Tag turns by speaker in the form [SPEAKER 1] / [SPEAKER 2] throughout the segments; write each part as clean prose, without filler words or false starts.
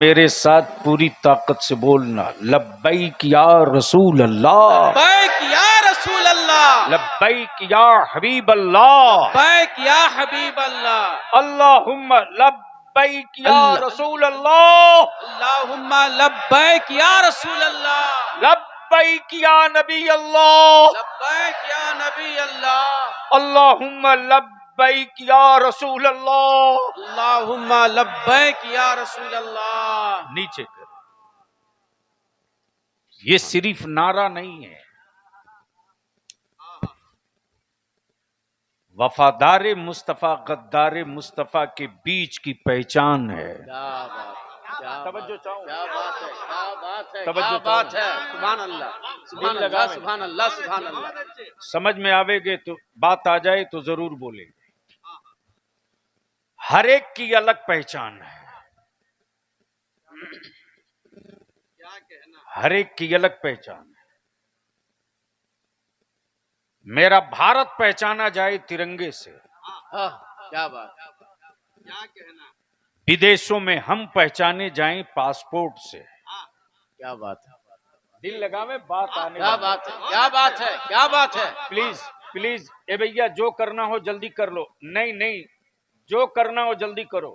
[SPEAKER 1] मेरे साथ पूरी ताकत से बोलना, लब्बैक या रसूल अल्लाह,
[SPEAKER 2] लब्बैक या रसूल अल्लाह,
[SPEAKER 1] लब्बैक या हबीब अल्लाह,
[SPEAKER 2] लब्बैक या हबीब अल्लाह,
[SPEAKER 1] अल्लाहुम्मा लब्बैक या
[SPEAKER 2] अल्लाह।
[SPEAKER 1] रसूल अल्लाह,
[SPEAKER 2] अल्लाहुम्मा लब्बैक या रसूल अल्लाह,
[SPEAKER 1] लब्बैक या नबी अल्लाह,
[SPEAKER 2] लब्बैक या नबी अल्लाह,
[SPEAKER 1] अल्लाहुम्मा लब्बैक या रसूल अल्लाह।
[SPEAKER 2] अल्लाहुम्मा लब्बैक या रसूल अल्लाह।
[SPEAKER 1] नीचे कर, ये सिर्फ नारा नहीं है, वफादार मुस्तफा गद्दार मुस्तफा के बीच की पहचान है।
[SPEAKER 2] क्या बात, क्या
[SPEAKER 1] तवज्जो चाहूं,
[SPEAKER 2] क्या बात है, क्या बात है,
[SPEAKER 1] तवज्जो
[SPEAKER 2] क्या बात है। सुभान अल्लाह, सुभान अल्लाह, सुभान अल्लाह, सुभान अल्लाह।
[SPEAKER 1] समझ में आवेगे तो बात आ जाए तो जरूर बोलेंगे। हर एक की अलग पहचान है, हर एक की अलग पहचान है। मेरा भारत पहचाना जाए तिरंगे से,
[SPEAKER 2] क्या बात, क्या कहना।
[SPEAKER 1] विदेशों में हम पहचाने जाएं पासपोर्ट से।
[SPEAKER 2] क्या बात है,
[SPEAKER 1] दिल लगावे बात आने
[SPEAKER 2] क्या बात है, क्या बात है, क्या बात है।
[SPEAKER 1] प्लीज प्लीज, ए भैया जो करना हो जल्दी कर लो। नहीं नहीं, जो करना हो जल्दी करो।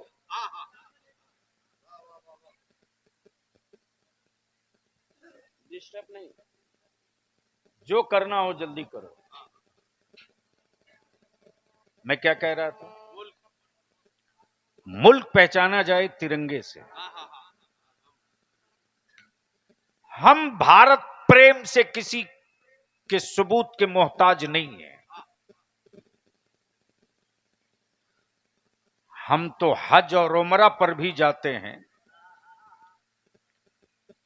[SPEAKER 2] डिस्टर्ब नहीं,
[SPEAKER 1] जो करना हो जल्दी करो। मैं क्या कह रहा था? मुल्क पहचाना जाए तिरंगे से। हम भारत प्रेम से किसी के सबूत के मोहताज नहीं है। हम तो हज और उमरा पर भी जाते हैं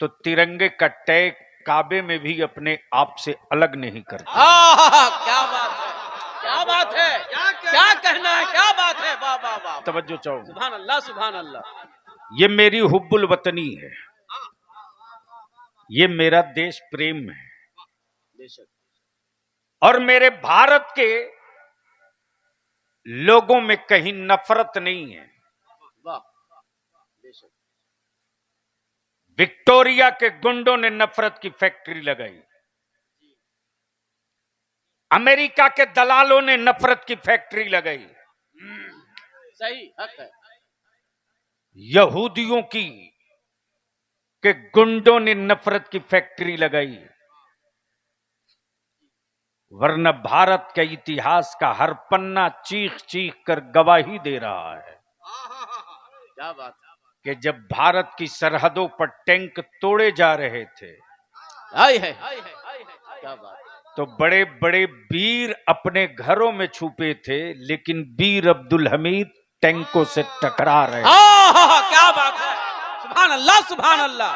[SPEAKER 1] तो तिरंगे का टैग काबे में भी अपने आप से अलग नहीं करते।
[SPEAKER 2] क्या बात है, क्या बात है, क्या कहना है, क्या बात है। वाह वाह वाह,
[SPEAKER 1] तवज्जो चाहूं,
[SPEAKER 2] सुभान अल्लाह, सुभान अल्लाह।
[SPEAKER 1] ये मेरी हुब्बुल वतनी है, ये मेरा देश प्रेम है,
[SPEAKER 2] बेशक।
[SPEAKER 1] और मेरे भारत के लोगों में कहीं नफरत नहीं है।
[SPEAKER 2] वाह, बेशक।
[SPEAKER 1] विक्टोरिया के गुंडों ने नफरत की फैक्ट्री लगाई, अमेरिका के दलालों ने नफरत की फैक्ट्री लगाई,
[SPEAKER 2] सही हक है।
[SPEAKER 1] यहूदियों की के गुंडों ने नफरत की फैक्ट्री लगाई। वरना भारत के इतिहास का हर पन्ना चीख चीख कर गवाही दे रहा है
[SPEAKER 2] क्या बात है।
[SPEAKER 1] कि जब भारत की सरहदों पर टैंक तोड़े जा रहे थे
[SPEAKER 2] हाय है, क्या बात है।
[SPEAKER 1] तो बड़े बड़े वीर अपने घरों में छुपे थे, लेकिन वीर अब्दुल हमीद टैंकों से टकरा रहे।
[SPEAKER 2] क्या बात है, सुभान अल्लाह, सुभान अल्लाह,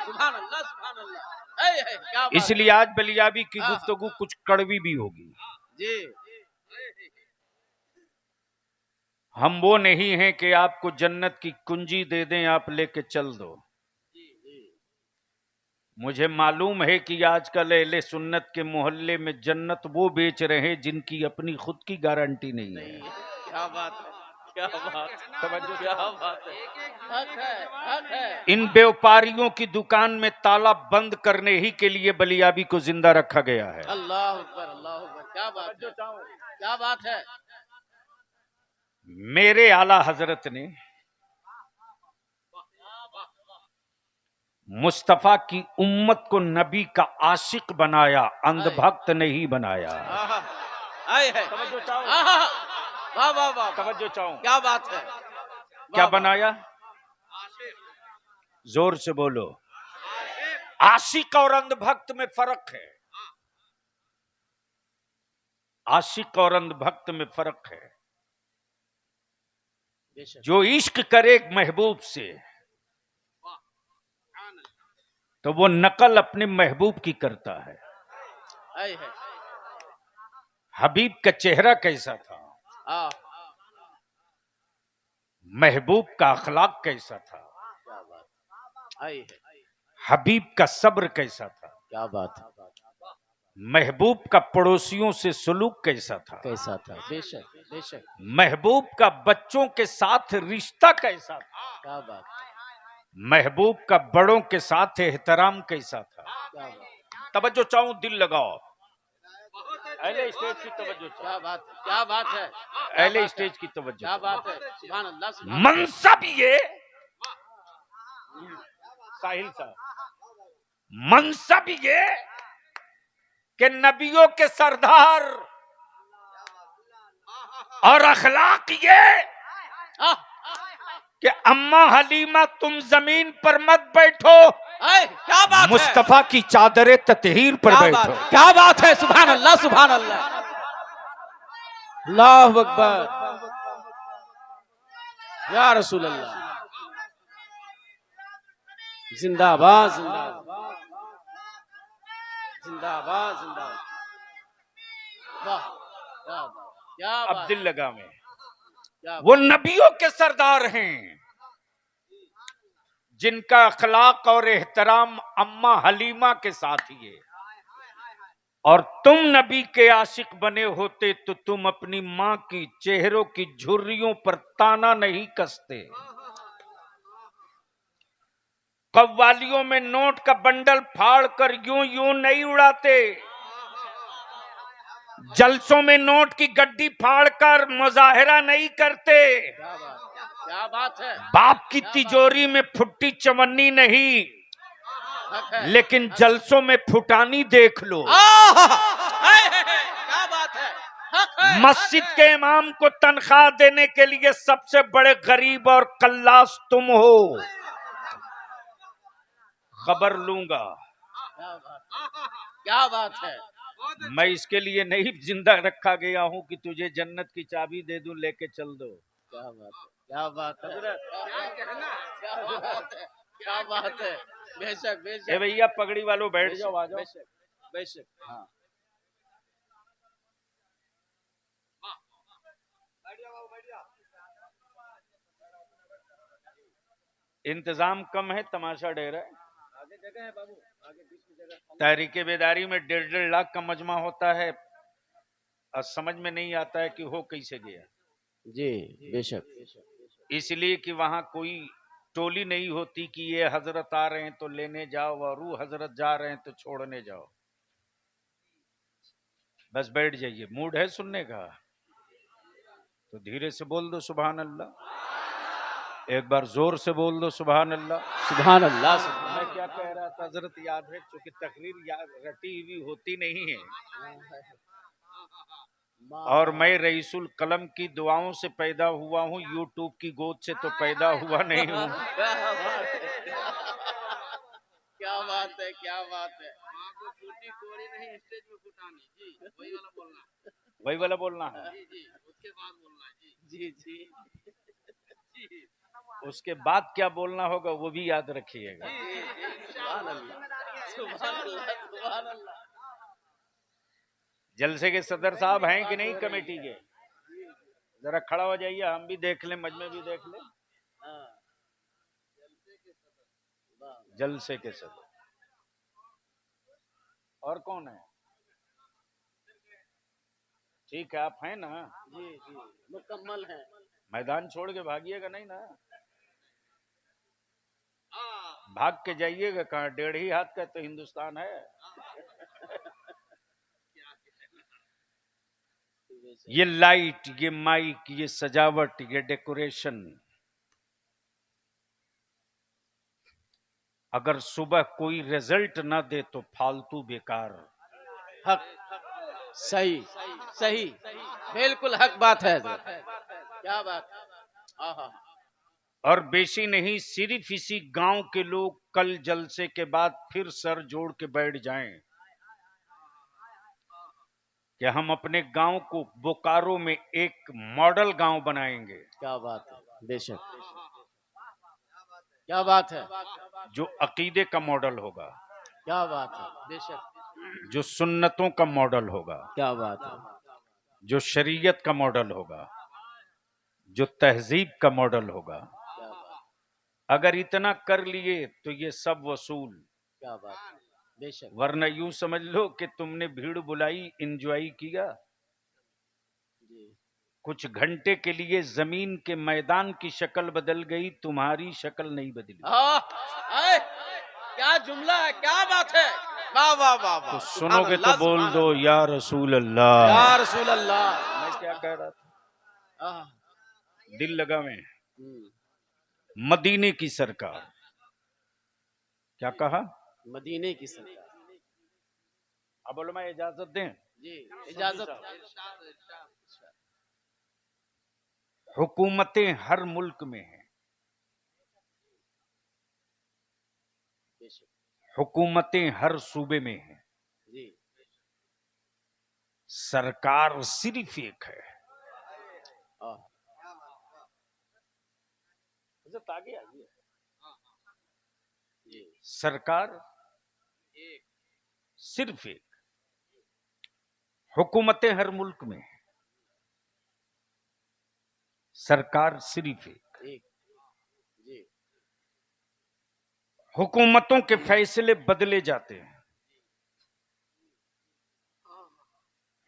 [SPEAKER 2] सुभान अल्लाह, सुभान अल्लाह। क्या बात
[SPEAKER 1] इसलिए आज बलियाबी की गुफ्तगू कुछ कड़वी भी होगी।
[SPEAKER 2] जी।
[SPEAKER 1] हम वो नहीं हैं कि आपको जन्नत की कुंजी दे दें आप लेके चल दो। मुझे मालूम है कि आजकल अहले सुन्नत के मोहल्ले में जन्नत वो बेच रहे हैं जिनकी अपनी खुद की गारंटी नहीं है।
[SPEAKER 2] क्या बात है, क्या बात,
[SPEAKER 1] तवज्जो,
[SPEAKER 2] क्या बात है। हक है, हक है।
[SPEAKER 1] इन व्यापारियों की दुकान में ताला बंद करने ही के लिए बलियाबी को जिंदा रखा गया है।
[SPEAKER 2] अल्लाह अकबर, अल्लाह अकबर। क्या बात है, क्या बात है।
[SPEAKER 1] मेरे आला हजरत ने मुस्तफा की उम्मत को नबी का आशिक बनाया, अंधभक्त नहीं बनाया।
[SPEAKER 2] आए है, वाह वाह वाह,
[SPEAKER 1] तवज्जो चाहूं,
[SPEAKER 2] क्या बात है।
[SPEAKER 1] क्या बनाया? जोर से बोलो। आशिक और अंधभक्त में फर्क है, आशिक और अंधभक्त में फर्क है। जो इश्क करे एक महबूब से तो वो नकल अपने महबूब की करता है। हबीब का चेहरा कैसा था, महबूब का अखलाक कैसा था, हबीब का सब्र कैसा था,
[SPEAKER 2] क्या बात है।
[SPEAKER 1] महबूब का पड़ोसियों से सलूक कैसा था,
[SPEAKER 2] कैसा था। बेशक, बेशक।
[SPEAKER 1] महबूब का बच्चों के साथ रिश्ता कैसा था।
[SPEAKER 2] क्या बात,
[SPEAKER 1] महबूब का बड़ों के साथ एहतराम कैसा था।
[SPEAKER 2] क्या बात,
[SPEAKER 1] तवज्जो चाहूं, दिल लगाओ। अहले स्टेज की तवज्जो चाहूं,
[SPEAKER 2] क्या बात, क्या बात है,
[SPEAKER 1] अहले स्टेज की तवज्जो
[SPEAKER 2] क्या
[SPEAKER 1] चाहूं।
[SPEAKER 2] बात है। सुभान अल्लाह, सुभान
[SPEAKER 1] मनसब ये, साहिल साहब, मनसब ये कि नबियों के सरदार और अखलाक ये
[SPEAKER 2] अल्लाह।
[SPEAKER 1] कि अम्मा हलीमा तुम जमीन पर मत बैठो,
[SPEAKER 2] क्या बात है,
[SPEAKER 1] मुस्तफा की चादरे ततहीर पर
[SPEAKER 2] क्या
[SPEAKER 1] बैठो।
[SPEAKER 2] बात, क्या बात है। सुभान अल्लाह, सुभान अल्लाह, अल्लाहु अकबर, या रसूल अल्लाह। जिंदाबाद, जिंदाबाद, जिंदाबाद, जिंदाबाद। वाह, क्या बात, क्या
[SPEAKER 1] अब
[SPEAKER 2] बात,
[SPEAKER 1] दिल लगा में,
[SPEAKER 2] क्या
[SPEAKER 1] वो नबियों के सरदार हैं जिनका अखलाक और एहतराम अम्मा हलीमा के साथ ही है। और तुम नबी के आशिक बने होते तो तुम अपनी मां की चेहरों की झुर्रियों पर ताना नहीं कसते, कव्वालियों में नोट का बंडल फाड़ कर यूं यूं नहीं उड़ाते, जलसों में नोट की गड्डी फाड़कर मुजाहिरा नहीं करते,
[SPEAKER 2] क्या बात है।
[SPEAKER 1] बाप की तिजोरी में फुट्टी चवन्नी नहीं,
[SPEAKER 2] हक है,
[SPEAKER 1] लेकिन जलसों में फुटानी देख लो।
[SPEAKER 2] क्या बात है, हक है,
[SPEAKER 1] मस्जिद के इमाम को तनख्वाह देने के लिए सबसे बड़े गरीब और कल्लास तुम हो। खबर लूंगा,
[SPEAKER 2] क्या बात, क्या बात है।
[SPEAKER 1] मैं इसके लिए नहीं जिंदा रखा गया हूं कि तुझे जन्नत की चाबी दे दूं, लेके चल दो।
[SPEAKER 2] क्या बात है, क्या बात है, क्या बात है, क्या बात है। बेशक, बेशक।
[SPEAKER 1] ए भैया पगड़ी वालों बैठ जाओ, आ जाओ।
[SPEAKER 2] बेशक, बेशक, हाँ।
[SPEAKER 1] इंतजाम कम है, तमाशा ढेर है।
[SPEAKER 2] आगे जगह है बाबू, आगे बीच में जगह।
[SPEAKER 1] तहरीके बेदारी में 1.5 लाख का मजमा होता है और समझ में नहीं आता है कि हो कैसे गया।
[SPEAKER 2] जी, बेशक,
[SPEAKER 1] इसलिए कि वहां कोई टोली नहीं होती कि ये हजरत आ रहे हैं तो लेने जाओ और वो हजरत जा रहे हैं तो छोड़ने जाओ। बस बैठ जाइए, मूड है सुनने का तो धीरे से बोल दो सुभान अल्लाह, एक बार जोर से बोल दो सुभान अल्लाह।
[SPEAKER 2] सुभान अल्लाह,
[SPEAKER 1] मैं क्या कह रहा था हजरत याद है, क्योंकि तकरीर याद रटी हुई होती नहीं है, और मैं रईसुल कलम की दुआओं से पैदा हुआ हूँ, यूट्यूब की गोद से तो पैदा हुआ नहीं हूँ।
[SPEAKER 2] क्या बात है, क्या बात है। फूटी कोड़ी नहीं, स्टेज में फुटानी। जी, वही वाला बोलना है।
[SPEAKER 1] वही वाला बोलना है।
[SPEAKER 2] जी, जी, उसके बाद बोलना है। जी, जी, जी,
[SPEAKER 1] उसके बाद क्या बोलना होगा वो भी याद रखिएगा।
[SPEAKER 2] सुभान अल्लाह, सुभान अल्लाह, सुभान अल्लाह।
[SPEAKER 1] जलसे के सदर साहब हैं कि नहीं कमेटी के? जरा खड़ा हो जाइए, हम भी देख लें, मजमे भी देख लें। जलसे के सदर और कौन है? ठीक है, आप हैं ना?
[SPEAKER 2] जी, जी, मुकम्मल है।
[SPEAKER 1] मैदान छोड़ के भागिएगा नहीं ना? भाग के जाइएगा कहाँ? 1.5 हाथ का तो हिंदुस्तान है। ये लाइट, ये माइक, ये सजावट, ये डेकोरेशन, अगर सुबह कोई रिजल्ट ना दे तो फालतू बेकार।
[SPEAKER 2] हक, सही, सही, बिल्कुल हक बात है। क्या बात, आहा।
[SPEAKER 1] और बेशी नहीं, सिर्फ इसी गांव के लोग कल जलसे के बाद फिर सर जोड़ के बैठ जाएं कि हम अपने गांव को बोकारो में एक मॉडल गांव बनाएंगे।
[SPEAKER 2] क्या बात है, बेशक, क्या बात है,
[SPEAKER 1] जो अकीदे का मॉडल होगा,
[SPEAKER 2] क्या बात है, बेशक,
[SPEAKER 1] जो सुन्नतों का मॉडल होगा,
[SPEAKER 2] क्या बात है,
[SPEAKER 1] जो शरीयत का मॉडल होगा, जो तहजीब का मॉडल होगा।
[SPEAKER 2] क्या बात,
[SPEAKER 1] अगर इतना कर लिए तो ये सब वसूल।
[SPEAKER 2] क्या बात है, बेशक,
[SPEAKER 1] वरना यूं समझ लो कि तुमने भीड़ बुलाई, एंजॉय किया,
[SPEAKER 2] जी,
[SPEAKER 1] कुछ घंटे के लिए जमीन के मैदान की शक्ल बदल गई, तुम्हारी शक्ल नहीं बदली।
[SPEAKER 2] क्या जुमला है, क्या बात है। वाह वाह वाह वाह।
[SPEAKER 1] तो सुनोगे तो बोल दो या रसूल अल्लाह।
[SPEAKER 2] या रसूल अल्लाह।
[SPEAKER 1] मैं क्या कह रहा था, दिल लगा में।
[SPEAKER 2] हम्म,
[SPEAKER 1] मदीने की सरकार, क्या कहा?
[SPEAKER 2] मदीने की सरकार।
[SPEAKER 1] अब बोलो, मैं इजाजत दें?
[SPEAKER 2] जी इजाजत।
[SPEAKER 1] हुकूमतें हर मुल्क में हैं, हुकूमतें हर सूबे में हैं,
[SPEAKER 2] जी
[SPEAKER 1] सरकार सिर्फ एक है। आगे आइए। सरकार सिर्फ एक, हुकूमतें हर मुल्क में हैं, सरकार सिर्फ एक।
[SPEAKER 2] जी
[SPEAKER 1] हुकूमतों के फैसले बदले जाते हैं,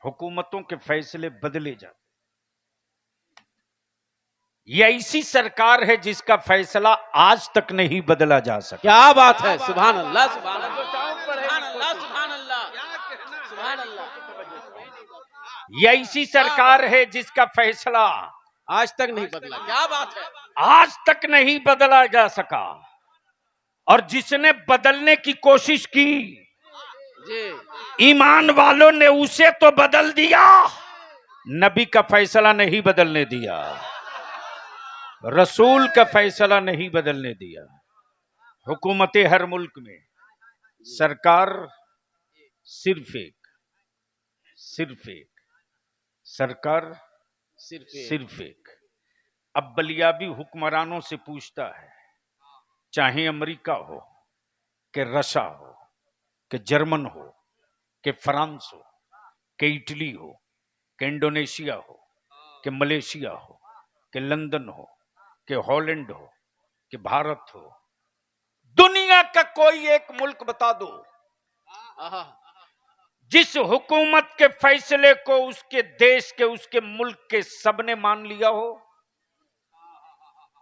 [SPEAKER 1] हुकूमतों के फैसले बदले जाते हैं। ये ऐसी सरकार है जिसका फैसला आज तक नहीं बदला जा सका।
[SPEAKER 2] क्या बात है, सुभान अल्लाह सुभान अल्लाह सुभान अल्लाह सुभान अल्लाह सुभान अल्लाह।
[SPEAKER 1] ये ऐसी सरकार है जिसका फैसला
[SPEAKER 2] आज तक नहीं बदला। क्या बात है।
[SPEAKER 1] आज तक नहीं बदला जा सका, और जिसने बदलने की कोशिश की,
[SPEAKER 2] जी
[SPEAKER 1] ईमान वालों ने उसे तो बदल दिया, नबी का फैसला नहीं बदलने दिया, रसूल का फैसला नहीं बदलने दिया। हुकूमतें हर मुल्क में, सरकार सिर्फ एक, सिर्फ एक, सरकार सिर्फ एक। अब बलियाबी हुक्मरानों से पूछता है, चाहे अमेरिका हो कि रशिया हो कि जर्मन हो कि फ्रांस हो कि इटली हो कि इंडोनेशिया हो कि मलेशिया हो कि लंदन हो कि हॉलैंड हो कि भारत हो, दुनिया का कोई एक मुल्क बता दो जिस हुकूमत के फैसले को उसके देश के, उसके मुल्क के सबने मान लिया हो।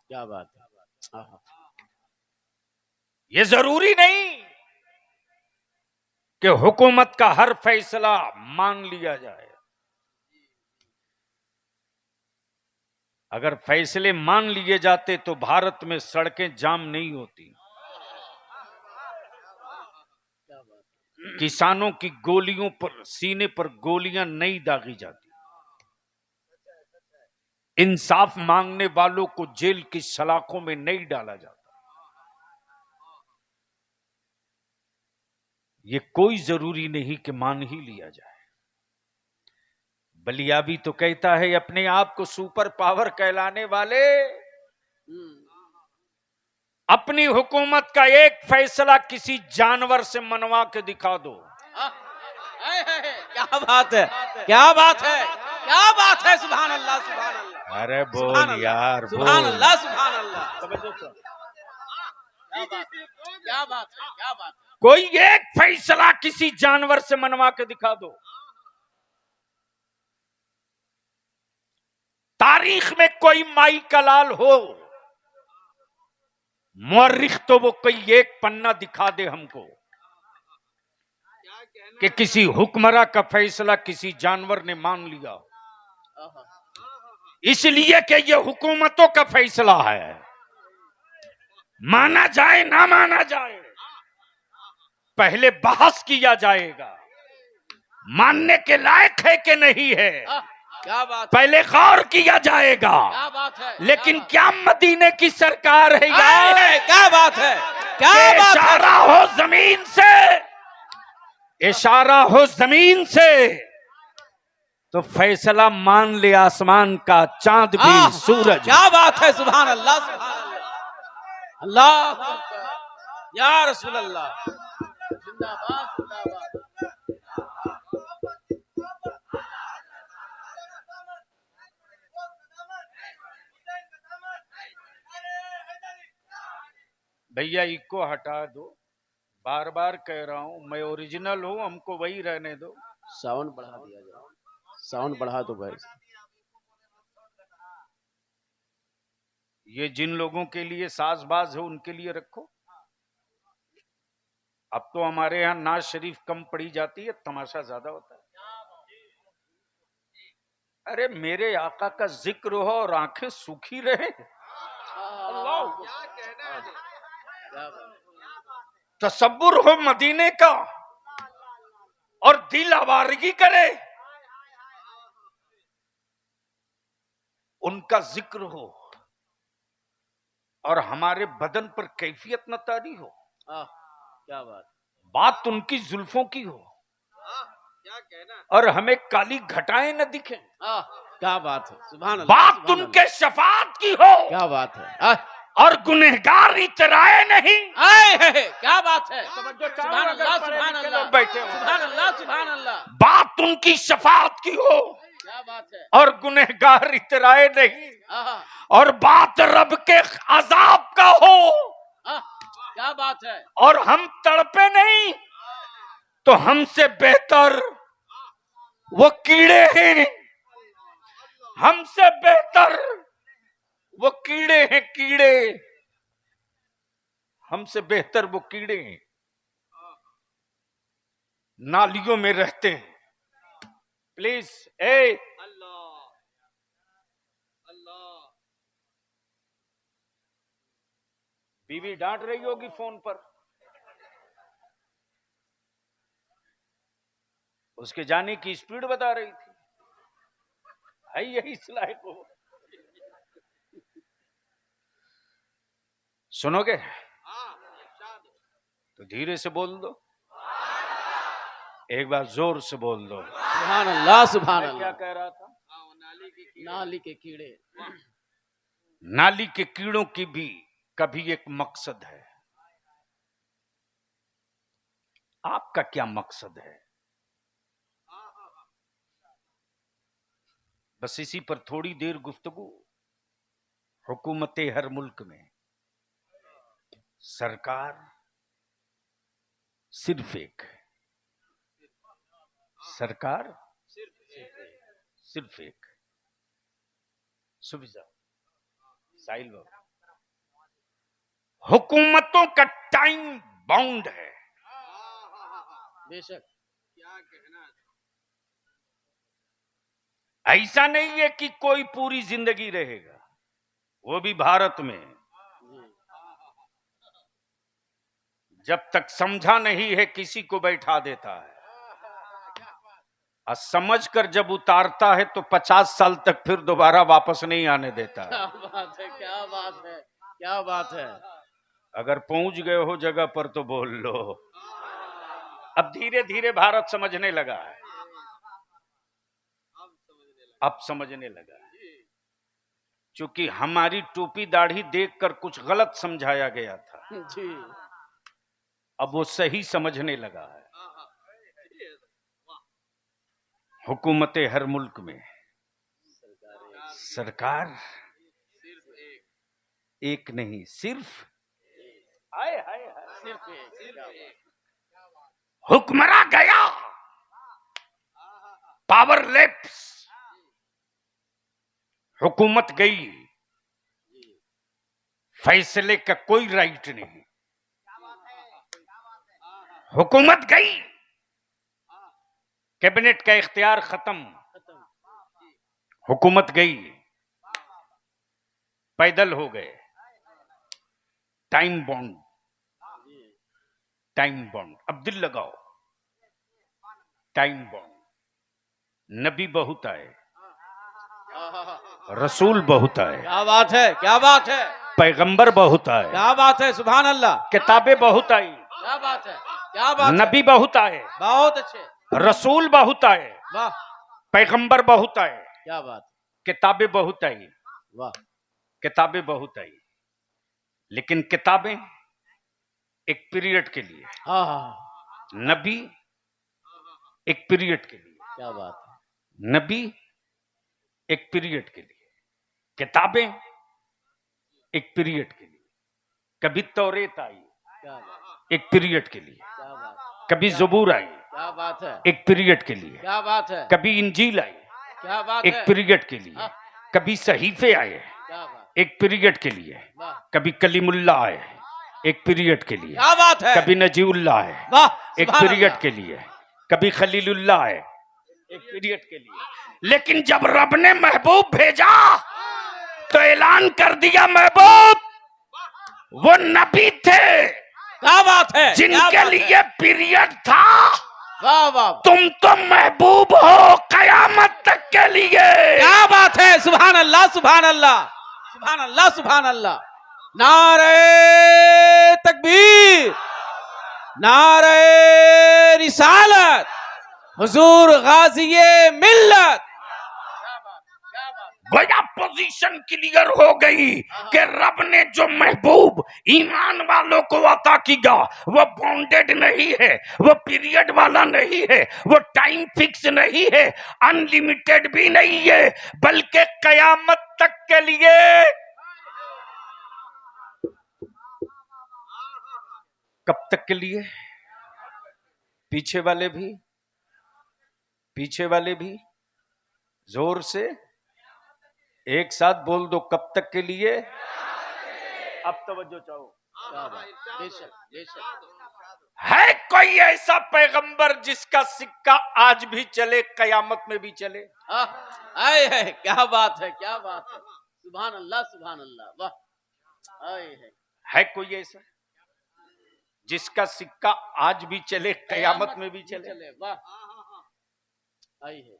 [SPEAKER 2] क्या बात है।
[SPEAKER 1] यह जरूरी नहीं कि हुकूमत का हर फैसला मान लिया जाए। अगर फैसले मान लिए जाते तो भारत में सड़कें जाम नहीं होती, किसानों की गोलियों पर, सीने पर गोलियां नहीं दागी जाती, इंसाफ मांगने वालों को जेल की सलाखों में नहीं डाला जाता। ये कोई जरूरी नहीं कि मान ही लिया जाए। बलियाबी तो कहता है अपने आप को सुपर पावर कहलाने वाले, अपनी हुकूमत का एक फैसला किसी जानवर से मनवा के दिखा दो।
[SPEAKER 2] क्या बात है, क्या बात है, क्या बात है। सुभान अल्लाह सुभान अल्लाह।
[SPEAKER 1] अरे बोल यार,
[SPEAKER 2] सुभान
[SPEAKER 1] बोल।
[SPEAKER 2] अल्लाह सुभान अल्लाह। क्या बात है, क्या बात है।
[SPEAKER 1] कोई एक फैसला किसी जानवर से मनवा के दिखा दो। तारीख में कोई माई का लाल हो, मौरिख तो वो कोई एक पन्ना दिखा दे हमको कि किसी हुक्मरान का फैसला किसी जानवर ने मान लिया, इसलिए कि ये हुकूमतों का फैसला है, माना जाए ना माना जाए पहले बहस किया जाएगा, मानने के लायक है कि नहीं है
[SPEAKER 2] क्या बात,
[SPEAKER 1] पहले गौर किया जाएगा।
[SPEAKER 2] क्या बात है।
[SPEAKER 1] लेकिन क्या मदीने की सरकार है यार,
[SPEAKER 2] क्या बात है, क्या बात है।
[SPEAKER 1] इशारा हो जमीन से, इशारा हो जमीन से तो फैसला मान ले आसमान का, चांद भी, सूरज।
[SPEAKER 2] क्या बात है, सुभान अल्लाह सुभान अल्लाह, अल्लाह या रसूल अल्लाह। जिंदाबाद जिंदाबाद।
[SPEAKER 1] भैया इको हटा दो, बार बार कह रहा हूं, मैं ओरिजिनल हूं, हमको वही रहने दो।
[SPEAKER 2] साउंड बढ़ा दिया जाए, साउंड बढ़ा दो भाई।
[SPEAKER 1] ये जिन लोगों के लिए साजबाज है उनके लिए रखो। अब तो हमारे यहाँ नाज शरीफ कम पड़ी जाती है, तमाशा ज्यादा होता है। अरे मेरे आका का जिक्र हो और आंखें सूखी रहे। तसब्बुर हो मदीने का और दिल आवारगी करे, उनका जिक्र हो और हमारे बदन पर कैफियत न तारी हो।
[SPEAKER 2] क्या बात,
[SPEAKER 1] बात उनकी जुल्फों की हो
[SPEAKER 2] क्या कहना,
[SPEAKER 1] और हमें काली घटाएं न दिखें।
[SPEAKER 2] क्या बात है, सुभान अल्लाह,
[SPEAKER 1] बात
[SPEAKER 2] सुभान
[SPEAKER 1] उनके शफात की हो,
[SPEAKER 2] क्या बात है,
[SPEAKER 1] और गुनहगार इतराए नहीं।
[SPEAKER 2] क्या बात है, सुभान अल्लाह, सुभान अल्लाह,
[SPEAKER 1] बैठे हो।
[SPEAKER 2] सुभान अल्लाह, सुभान अल्लाह,
[SPEAKER 1] बात उनकी शफात की हो
[SPEAKER 2] क्या बात है,
[SPEAKER 1] और गुनहगार इतराए नहीं,
[SPEAKER 2] आहा,
[SPEAKER 1] और बात रब के अजाब का हो
[SPEAKER 2] क्या बात है,
[SPEAKER 1] और हम तड़पे नहीं, तो हमसे बेहतर वो कीड़े हैं, हमसे बेहतर वो कीड़े हैं, कीड़े, हमसे बेहतर वो कीड़े हैं, नालियों में रहते हैं। प्लीज
[SPEAKER 2] अल्लाह अल्लाह,
[SPEAKER 1] बीवी डांट रही होगी फोन पर, उसके जाने की स्पीड बता रही थी। है यही सिलाई को सुनोगे तो धीरे से बोल दो, एक बार जोर से बोल दो।
[SPEAKER 2] सुभान अल्लाह, सुभान
[SPEAKER 1] मैं क्या
[SPEAKER 2] अल्लाह,
[SPEAKER 1] कह रहा था?
[SPEAKER 2] नाली के कीड़े,
[SPEAKER 1] नाली के कीड़ों की भी कभी एक मकसद है। आपका क्या मकसद है? बस इसी पर थोड़ी देर गुफ्तगू। हुकूमत हर मुल्क में सरकार सिर्फ एक, सरकार सिर्फ एक। सुविधा साहिल बाबू, हुकूमतों का टाइम बाउंड है।
[SPEAKER 2] बेशक, क्या कहना,
[SPEAKER 1] ऐसा नहीं है कि कोई पूरी जिंदगी रहेगा, वो भी भारत में। जब तक समझा नहीं है किसी को बैठा देता है, और समझ कर जब उतारता है तो 50 साल तक फिर दोबारा वापस नहीं आने देता है।
[SPEAKER 2] क्या बात है, क्या बात है, क्या बात है,
[SPEAKER 1] अगर पहुंच गए हो जगह पर तो बोल लो। अब धीरे धीरे भारत समझने लगा है, अब समझने लगा है, क्योंकि हमारी टोपी दाढ़ी देखकर कुछ गलत समझाया गया था,
[SPEAKER 2] जी,
[SPEAKER 1] अब वो सही समझने लगा है। हुकूमत हर मुल्क में सरकार एक नहीं, सिर्फ हाय हाय हाय,
[SPEAKER 2] सिर्फ एक,
[SPEAKER 1] हुक्मरा गया, पावर लैप्स, हुकूमत गई, फैसले का कोई राइट नहीं। हुकूमत गई, कैबिनेट का इख्तियार खत्म, हुकूमत गई, पैदल हो गए। टाइम बॉन्ड, टाइम बॉन्ड, अब दिल लगाओ, टाइम बॉन्ड। नबी बहुत आए, रसूल बहुत आए,
[SPEAKER 2] क्या बात है, क्या बात है,
[SPEAKER 1] पैगंबर बहुत आए,
[SPEAKER 2] क्या बात है, सुभान अल्लाह,
[SPEAKER 1] किताबें बहुत आई,
[SPEAKER 2] क्या बात है, क्या बात है,
[SPEAKER 1] नबी बहुत आए,
[SPEAKER 2] बहुत अच्छे,
[SPEAKER 1] रसूल बहुत आए,
[SPEAKER 2] वाह,
[SPEAKER 1] पैगंबर बहुत आए,
[SPEAKER 2] क्या बात,
[SPEAKER 1] किताबें बहुत आई,
[SPEAKER 2] वाह,
[SPEAKER 1] किताबें बहुत आई, लेकिन किताबें एक पीरियड के लिए,
[SPEAKER 2] हाँ,
[SPEAKER 1] नबी एक पीरियड के लिए,
[SPEAKER 2] क्या बात है,
[SPEAKER 1] नबी एक पीरियड के लिए, किताबें एक पीरियड के लिए। कभी तौरेत आई
[SPEAKER 2] क्या बात,
[SPEAKER 1] एक पीरियड के लिए,
[SPEAKER 2] क्या बात,
[SPEAKER 1] कभी जबूर आई
[SPEAKER 2] क्या बात है,
[SPEAKER 1] एक पीरियड के लिए,
[SPEAKER 2] क्या बात है,
[SPEAKER 1] कभी इंजील आई
[SPEAKER 2] क्या बात
[SPEAKER 1] एक
[SPEAKER 2] है,
[SPEAKER 1] पीरियड के लिए,
[SPEAKER 2] हाँ।
[SPEAKER 1] कभी सहीफे आए
[SPEAKER 2] क्या बात,
[SPEAKER 1] एक पीरियड के लिए,
[SPEAKER 2] वाह
[SPEAKER 1] कभी कलीमुल्ला आए एक पीरियड के लिए,
[SPEAKER 2] क्या बात है,
[SPEAKER 1] कभी नजीउल्ला आए
[SPEAKER 2] वाह
[SPEAKER 1] एक
[SPEAKER 2] सुभान
[SPEAKER 1] पीरियड
[SPEAKER 2] अल्लाह।
[SPEAKER 1] के लिए, कभी खलीलुल्ला आए एक पीरियड के लिए। लेकिन जब रब ने महबूब भेजा तो ऐलान कर दिया महबूब वो नबी थे
[SPEAKER 2] क्या बात है, क्या
[SPEAKER 1] जिनके
[SPEAKER 2] बात है।
[SPEAKER 1] लिए पीरियड था।
[SPEAKER 2] वाह वाह,
[SPEAKER 1] तुम तो महबूब हो कयामत तक के लिए।
[SPEAKER 2] क्या बात है, सुभान अल्लाह सुभान अल्लाह सुभान अल्लाह सुभान अल्लाह। नारे तकबीर, नारे रिसालत, हुजूर गाज़िए मिल्लत।
[SPEAKER 1] गोया पोजीशन क्लियर हो गई कि रब ने जो महबूब ईमान वालों को अता किया वो बॉन्डेड नहीं है, वो पीरियड वाला नहीं है, वो टाइम फिक्स नहीं है, अनलिमिटेड भी नहीं है, बल्कि कयामत तक के लिए। कब तक के लिए? पीछे वाले भी, पीछे वाले भी जोर से एक साथ बोल दो, कब तक के लिए? अब तवज्जो चाहो।
[SPEAKER 2] बेशक बेशक।
[SPEAKER 1] है कोई ऐसा पैगंबर जिसका सिक्का आज भी चले कयामत में भी चले?
[SPEAKER 2] आए है, क्या बात है, क्या बात है, सुभान अल्लाह सुभान अल्लाह। वाह, आए है
[SPEAKER 1] कोई ऐसा जिसका सिक्का आज भी चले कयामत में भी चले?
[SPEAKER 2] वाह, आई है।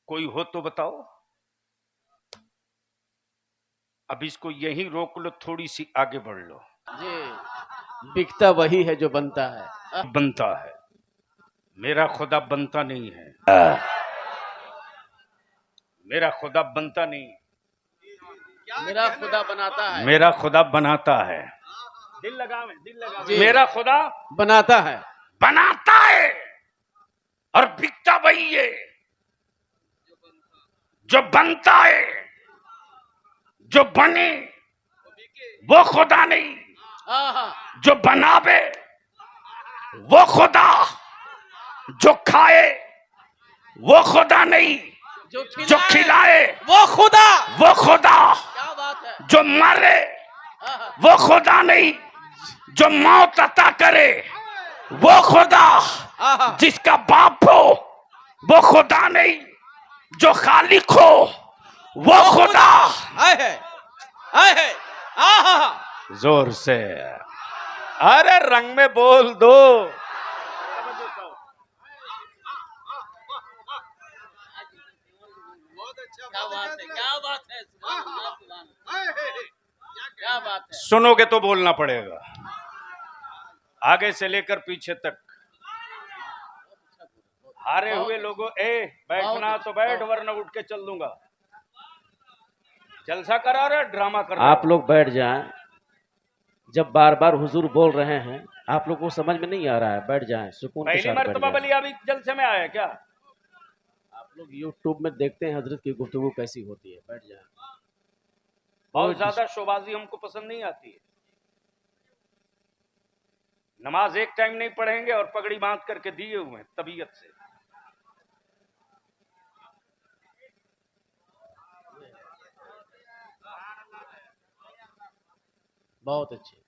[SPEAKER 1] कोई हो तो बताओ। अब इसको यहीं रोक लो, थोड़ी सी आगे बढ़ लो।
[SPEAKER 2] जी, बिकता वही है जो बनता है।
[SPEAKER 1] बनता है, मेरा खुदा बनता नहीं है, मेरा खुदा बनता नहीं,
[SPEAKER 2] मेरा खुदा बनाता है,
[SPEAKER 1] मेरा खुदा बनाता है। दिल लगा में, दिल लगा में। मेरा खुदा
[SPEAKER 2] बनाता है,
[SPEAKER 1] बनाता है और बिकता वही है जो बनता है। जो बने वो खुदा नहीं, जो बनावे वो खुदा, जो खाए वो खुदा नहीं, जो खिलाए
[SPEAKER 2] वो खुदा।
[SPEAKER 1] वो खुदा,
[SPEAKER 2] क्या बात है,
[SPEAKER 1] जो मारे वो खुदा नहीं, जो मौत अता करे वो खुदा, जिसका बाप हो वो खुदा नहीं, जो खालिक हो वो खुदा।
[SPEAKER 2] आए है, आए है, आहा,
[SPEAKER 1] जोर से अरे रंग में बोल दो।
[SPEAKER 2] क्या बात है, क्या बात है, सुभान अल्लाह, सुभान अल्लाह। क्या बात है।
[SPEAKER 1] सुनोगे तो बोलना पड़ेगा, आगे से लेकर पीछे तक। हारे हुए लोगों, बैठना तो बैठ वरना उठ के चल दूंगा। जलसा करा रहे, ड्रामा कर रहे।
[SPEAKER 3] आप लोग बैठ जाएं। जब बार बार हुजूर बोल रहे हैं आप लोग को समझ में नहीं आ रहा है, बैठ जाएं, सुकून के
[SPEAKER 1] पहली
[SPEAKER 3] साथ बैठ
[SPEAKER 1] मर्तबा
[SPEAKER 3] जाएं।
[SPEAKER 1] बली अभी जलसे में आया क्या?
[SPEAKER 3] आप लोग यूट्यूब में देखते हैं हजरत की गुफ्तगू कैसी होती है, बैठ जाएं।
[SPEAKER 1] बहुत ज्यादा शोबाजी हमको पसंद नहीं आती है। नमाज एक टाइम नहीं पढ़ेंगे और पगड़ी बांध करके दिए हुए हैं तबीयत से।
[SPEAKER 3] बहुत अच्छे।